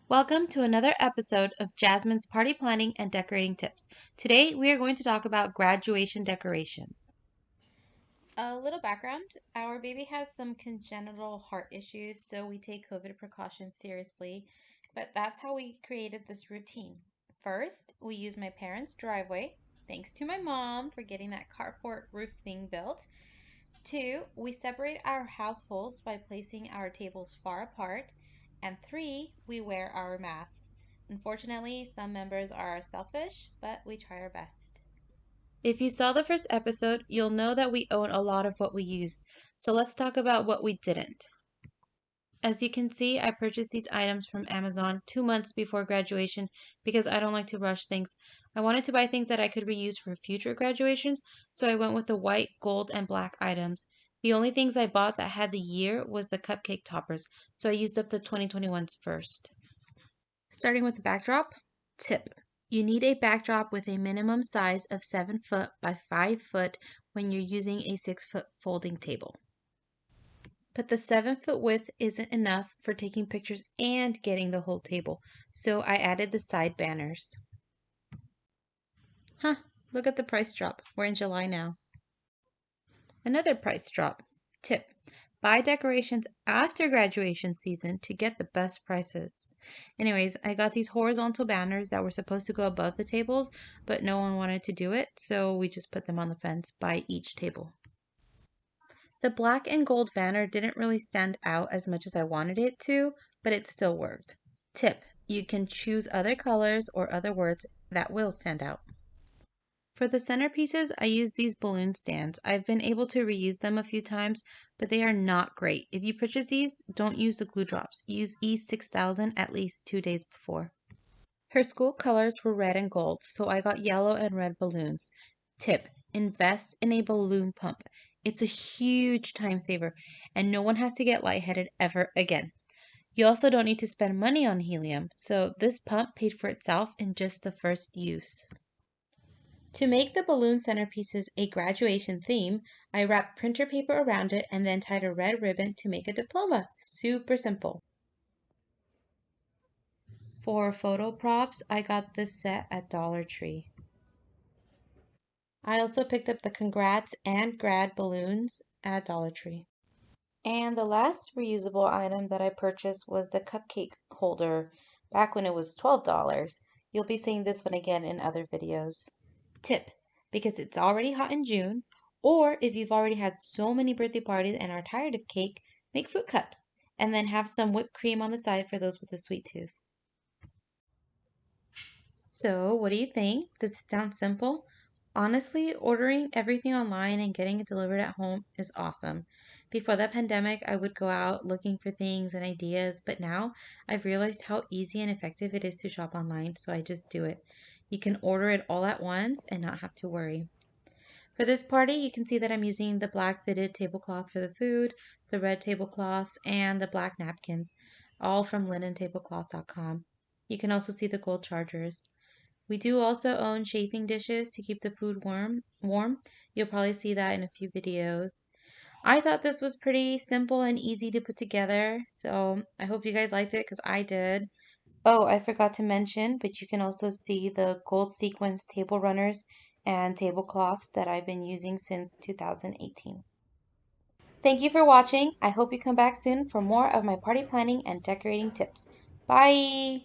Welcome to another episode of Jasmine's Party Planning and Decorating Tips. Today we are going to talk about graduation decorations. A little background, our baby has some congenital heart issues, so we take COVID precautions seriously, but that's how we created this routine. First, we use my parents' driveway. Thanks to my mom for getting that carport roof thing built. Two, we separate our households by placing our tables far apart. And three, we wear our masks. Unfortunately, some members are selfish, but we try our best. If you saw the first episode, you'll know that we own a lot of what we used. So let's talk about what we didn't. As you can see, I purchased these items from Amazon 2 months before graduation because I don't like to rush things. I wanted to buy things that I could reuse for future graduations, so I went with the white, gold, and black items. The only things I bought that had the year was the cupcake toppers, so I used up the 2021s first. Starting with the backdrop, tip. You need a backdrop with a minimum size of 7 foot by 5 foot when you're using a 6-foot folding table. But the 7-foot width isn't enough for taking pictures and getting the whole table, so I added the side banners. Look at the price drop. We're in July now. Another price drop. Tip. Buy decorations after graduation season to get the best prices. Anyways, I got these horizontal banners that were supposed to go above the tables, but no one wanted to do it, so we just put them on the fence by each table. The black and gold banner didn't really stand out as much as I wanted it to, but it still worked. Tip, you can choose other colors or other words that will stand out. For the centerpieces, I use these balloon stands. I've been able to reuse them a few times, but they are not great. If you purchase these, don't use the glue drops. Use E6000 at least 2 days before. Her school colors were red and gold, so I got yellow and red balloons. Tip, invest in a balloon pump. It's a huge time saver, and no one has to get lightheaded ever again. You also don't need to spend money on helium, so this pump paid for itself in just the first use. To make the balloon centerpieces a graduation theme, I wrapped printer paper around it and then tied a red ribbon to make a diploma. Super simple. For photo props, I got this set at Dollar Tree. I also picked up the congrats and grad balloons at Dollar Tree. And the last reusable item that I purchased was the cupcake holder back when it was $12. You'll be seeing this one again in other videos. Tip, because it's already hot in June, or if you've already had so many birthday parties and are tired of cake, make fruit cups and then have some whipped cream on the side for those with a sweet tooth. So, what do you think? Does it sound simple? Honestly, ordering everything online and getting it delivered at home is awesome. Before the pandemic, I would go out looking for things and ideas, but now I've realized how easy and effective it is to shop online, so I just do it. You can order it all at once and not have to worry. For this party, you can see that I'm using the black fitted tablecloth for the food, the red tablecloths, and the black napkins, all from linentablecloth.com. You can also see the gold chargers. We do also own chafing dishes to keep the food warm. You'll probably see that in a few videos. I thought this was pretty simple and easy to put together, so I hope you guys liked it because I did. Oh, I forgot to mention, but you can also see the gold sequins table runners and tablecloths that I've been using since 2018. Thank you for watching. I hope you come back soon for more of my party planning and decorating tips. Bye!